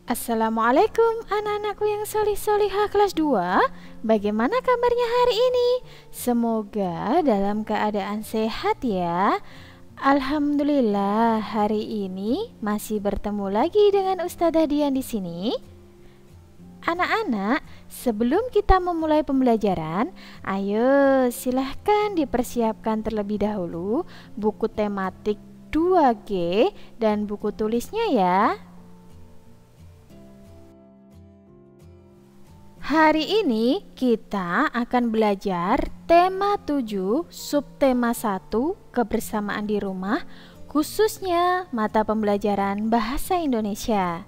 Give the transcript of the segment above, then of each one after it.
Assalamualaikum anak-anakku yang solih-solihah kelas 2. Bagaimana kabarnya hari ini? Semoga dalam keadaan sehat ya. Alhamdulillah hari ini masih bertemu lagi dengan Ustazah Dian di sini. Anak-anak, sebelum kita memulai pembelajaran, ayo silahkan dipersiapkan terlebih dahulu buku tematik 2G dan buku tulisnya ya. Hari ini kita akan belajar tema 7, subtema 1, kebersamaan di rumah, khususnya mata pembelajaran Bahasa Indonesia.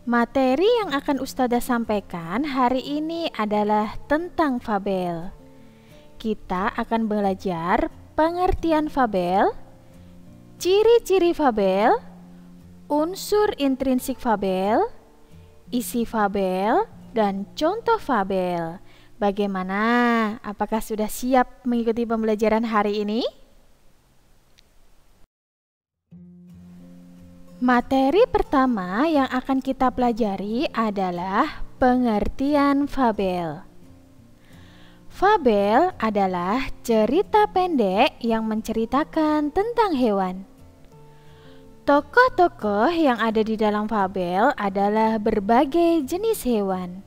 Materi yang akan Ustazah sampaikan hari ini adalah tentang fabel. Kita akan belajar pengertian fabel, ciri-ciri fabel, unsur intrinsik fabel, isi fabel, dan contoh fabel. Bagaimana? Apakah sudah siap mengikuti pembelajaran hari ini? Materi pertama yang akan kita pelajari adalah pengertian fabel. Fabel adalah cerita pendek yang menceritakan tentang hewan. Tokoh-tokoh yang ada di dalam fabel adalah berbagai jenis hewan.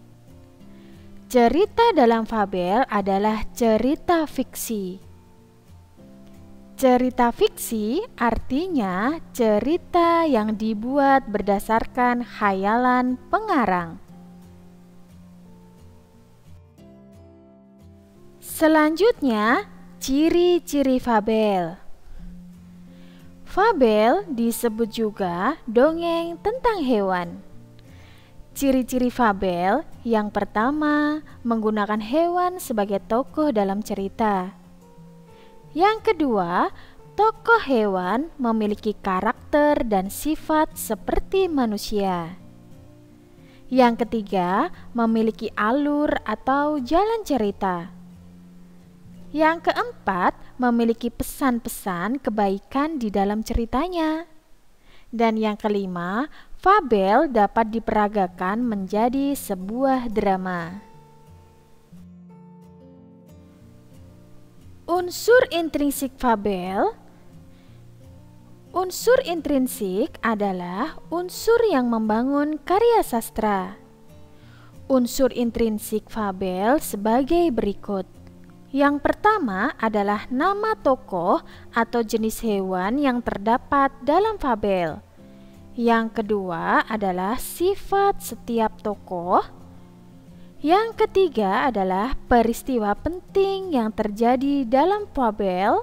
Cerita dalam fabel adalah cerita fiksi. Cerita fiksi artinya cerita yang dibuat berdasarkan khayalan pengarang. Selanjutnya, ciri-ciri fabel. Fabel disebut juga dongeng tentang hewan. Ciri-ciri fabel yang pertama menggunakan hewan sebagai tokoh dalam cerita. Yang kedua, tokoh hewan memiliki karakter dan sifat seperti manusia. Yang ketiga, memiliki alur atau jalan cerita. Yang keempat, memiliki pesan-pesan kebaikan di dalam ceritanya. Dan yang kelima, fabel dapat diperagakan menjadi sebuah drama. Unsur intrinsik fabel. Unsur intrinsik adalah unsur yang membangun karya sastra. Unsur intrinsik fabel sebagai berikut. Yang pertama adalah nama tokoh atau jenis hewan yang terdapat dalam fabel. Yang kedua adalah sifat setiap tokoh. Yang ketiga adalah peristiwa penting yang terjadi dalam fabel.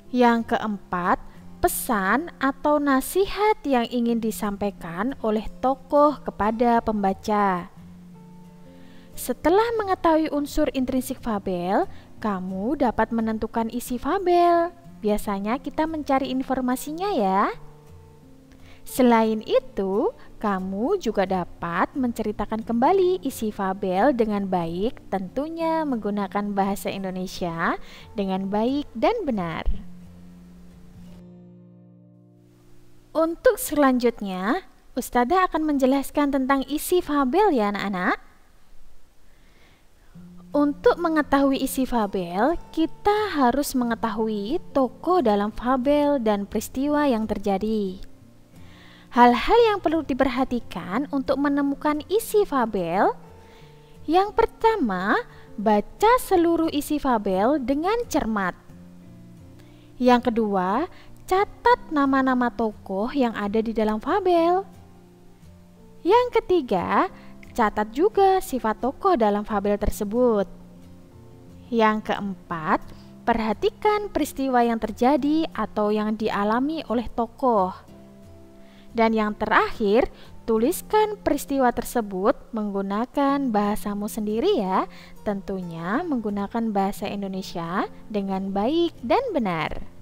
Yang keempat, pesan atau nasihat yang ingin disampaikan oleh tokoh kepada pembaca. Setelah mengetahui unsur intrinsik fabel, kamu dapat menentukan isi fabel. Biasanya kita mencari informasinya ya. Selain itu, kamu juga dapat menceritakan kembali isi fabel dengan baik, tentunya menggunakan bahasa Indonesia dengan baik dan benar. Untuk selanjutnya, Ustazah akan menjelaskan tentang isi fabel ya anak-anak. Untuk mengetahui isi fabel, kita harus mengetahui tokoh dalam fabel dan peristiwa yang terjadi. Hal-hal yang perlu diperhatikan untuk menemukan isi fabel. Yang pertama, baca seluruh isi fabel dengan cermat. Yang kedua, catat nama-nama tokoh yang ada di dalam fabel. Yang ketiga, catat juga sifat tokoh dalam fabel tersebut. Yang keempat, perhatikan peristiwa yang terjadi atau yang dialami oleh tokoh. Dan yang terakhir, tuliskan peristiwa tersebut menggunakan bahasamu sendiri ya, tentunya menggunakan bahasa Indonesia dengan baik dan benar.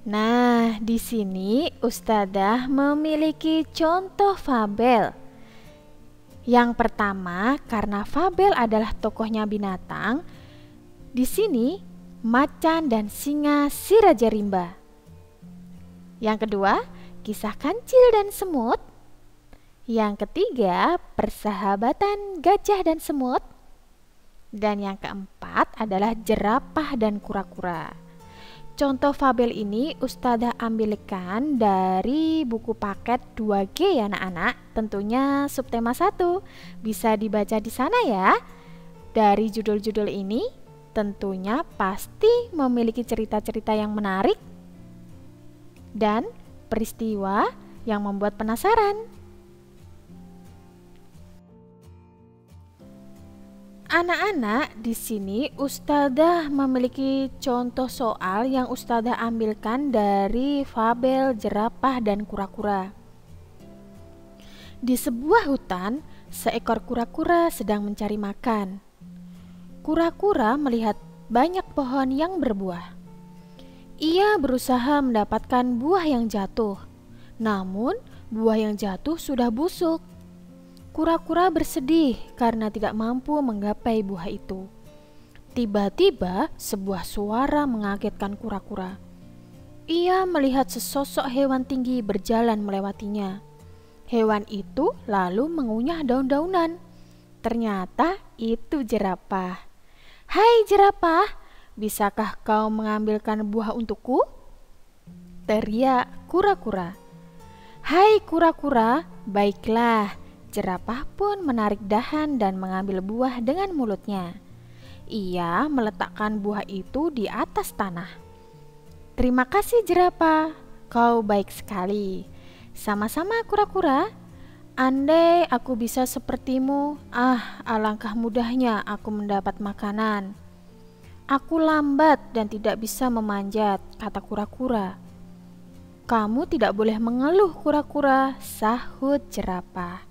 Nah, di sini Ustazah memiliki contoh fabel. Yang pertama, karena fabel adalah tokohnya binatang, di sini macan dan singa si Raja Rimba. Yang kedua, kisah kancil dan semut. Yang ketiga, persahabatan gajah dan semut. Dan yang keempat adalah jerapah dan kura-kura. Contoh fabel ini Ustazah ambilkan dari buku paket 2G ya anak-anak, tentunya subtema 1. Bisa dibaca di sana ya. Dari judul-judul ini tentunya pasti memiliki cerita-cerita yang menarik dan peristiwa yang membuat penasaran. Anak-anak, di sini Ustazah memiliki contoh soal yang Ustazah ambilkan dari fabel jerapah dan kura-kura. Di sebuah hutan, seekor kura-kura sedang mencari makan. Kura-kura melihat banyak pohon yang berbuah. Ia berusaha mendapatkan buah yang jatuh, namun buah yang jatuh sudah busuk. Kura-kura bersedih karena tidak mampu menggapai buah itu. Tiba-tiba sebuah suara mengagetkan kura-kura. Ia melihat sesosok hewan tinggi berjalan melewatinya. Hewan itu lalu mengunyah daun-daunan. Ternyata itu jerapah. "Hai jerapah, bisakah kau mengambilkan buah untukku?" teriak kura-kura. "Hai kura-kura, baiklah." Jerapah pun menarik dahan dan mengambil buah dengan mulutnya. Ia meletakkan buah itu di atas tanah. "Terima kasih jerapah, kau baik sekali." "Sama-sama kura-kura. Andai aku bisa sepertimu, alangkah mudahnya aku mendapat makanan." "Aku lambat dan tidak bisa memanjat," kata kura-kura. "Kamu tidak boleh mengeluh kura-kura," sahut jerapah.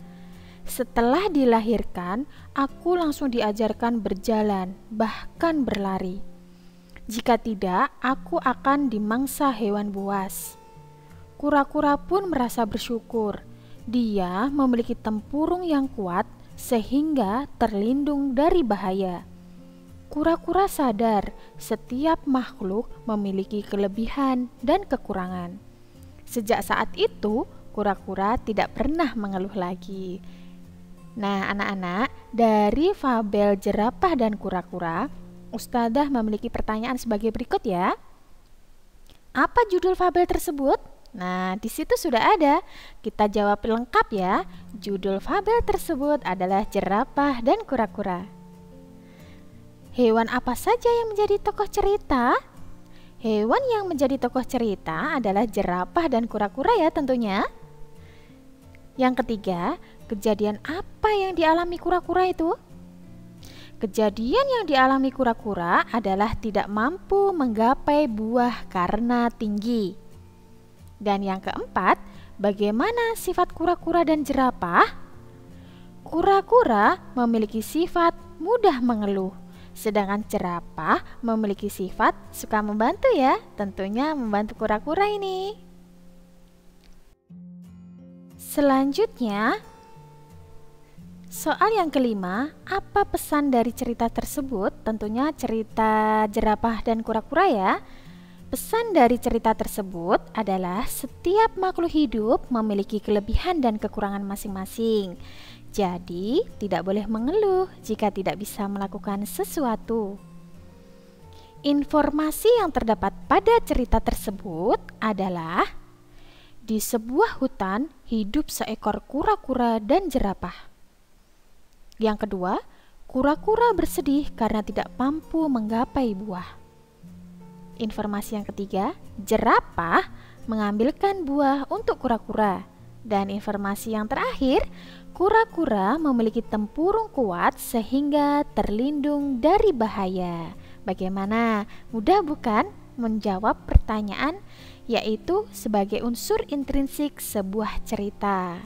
"Setelah dilahirkan, aku langsung diajarkan berjalan, bahkan berlari. Jika tidak, aku akan dimangsa hewan buas." Kura-kura pun merasa bersyukur. Dia memiliki tempurung yang kuat sehingga terlindung dari bahaya. Kura-kura sadar setiap makhluk memiliki kelebihan dan kekurangan. Sejak saat itu, kura-kura tidak pernah mengeluh lagi. Nah, anak-anak, dari fabel jerapah dan kura-kura, Ustazah memiliki pertanyaan sebagai berikut ya. Apa judul fabel tersebut? Nah, di situ sudah ada. Kita jawab lengkap ya. Judul fabel tersebut adalah jerapah dan kura-kura. Hewan apa saja yang menjadi tokoh cerita? Hewan yang menjadi tokoh cerita adalah jerapah dan kura-kura ya tentunya. Yang ketiga, kejadian apa yang dialami kura-kura itu? Kejadian yang dialami kura-kura adalah tidak mampu menggapai buah karena tinggi. Dan yang keempat, bagaimana sifat kura-kura dan jerapah? Kura-kura memiliki sifat mudah mengeluh, sedangkan jerapah memiliki sifat suka membantu ya, tentunya membantu kura-kura ini. Selanjutnya, soal yang kelima, apa pesan dari cerita tersebut? Tentunya cerita jerapah dan kura-kura ya. Pesan dari cerita tersebut adalah setiap makhluk hidup memiliki kelebihan dan kekurangan masing-masing. Jadi, tidak boleh mengeluh jika tidak bisa melakukan sesuatu. Informasi yang terdapat pada cerita tersebut adalah di sebuah hutan hidup seekor kura-kura dan jerapah. Yang kedua, kura-kura bersedih karena tidak mampu menggapai buah. Informasi yang ketiga, jerapah mengambilkan buah untuk kura-kura. Dan informasi yang terakhir, kura-kura memiliki tempurung kuat sehingga terlindung dari bahaya. Bagaimana? Mudah bukan menjawab pertanyaan, yaitu sebagai unsur intrinsik sebuah cerita.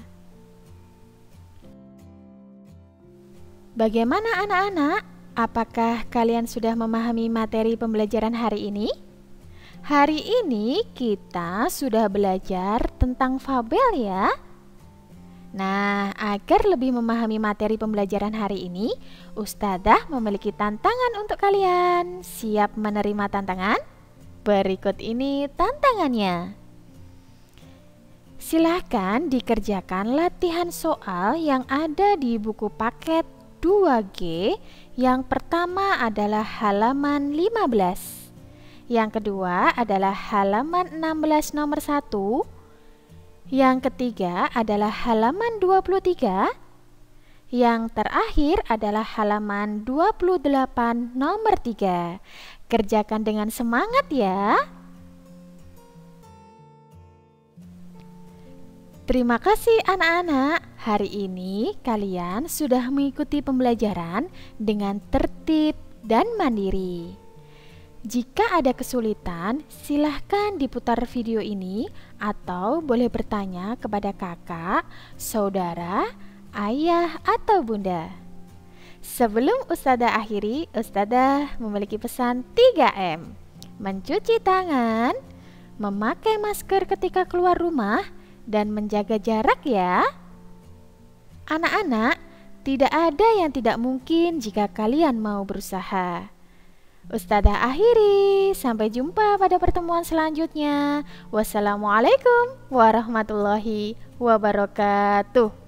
Bagaimana anak-anak? Apakah kalian sudah memahami materi pembelajaran hari ini? Hari ini kita sudah belajar tentang fabel ya. Nah, agar lebih memahami materi pembelajaran hari ini, Ustazah memiliki tantangan untuk kalian. Siap menerima tantangan? Berikut ini tantangannya. Silahkan dikerjakan latihan soal yang ada di buku paket 2G. Yang pertama adalah halaman 15. Yang kedua adalah halaman 16 nomor 1. Yang ketiga adalah halaman 23. Yang terakhir adalah halaman 28 nomor 3. Kerjakan dengan semangat ya. Terima kasih anak-anak. Hari ini kalian sudah mengikuti pembelajaran dengan tertib dan mandiri. Jika ada kesulitan, silahkan diputar video ini atau boleh bertanya kepada kakak, saudara, ayah, atau bunda. Sebelum Ustadzah akhiri, Ustadzah memiliki pesan 3M. Mencuci tangan, memakai masker ketika keluar rumah, dan menjaga jarak ya. Anak-anak, tidak ada yang tidak mungkin jika kalian mau berusaha. Ustadzah akhiri, sampai jumpa pada pertemuan selanjutnya. Wassalamualaikum warahmatullahi wabarakatuh.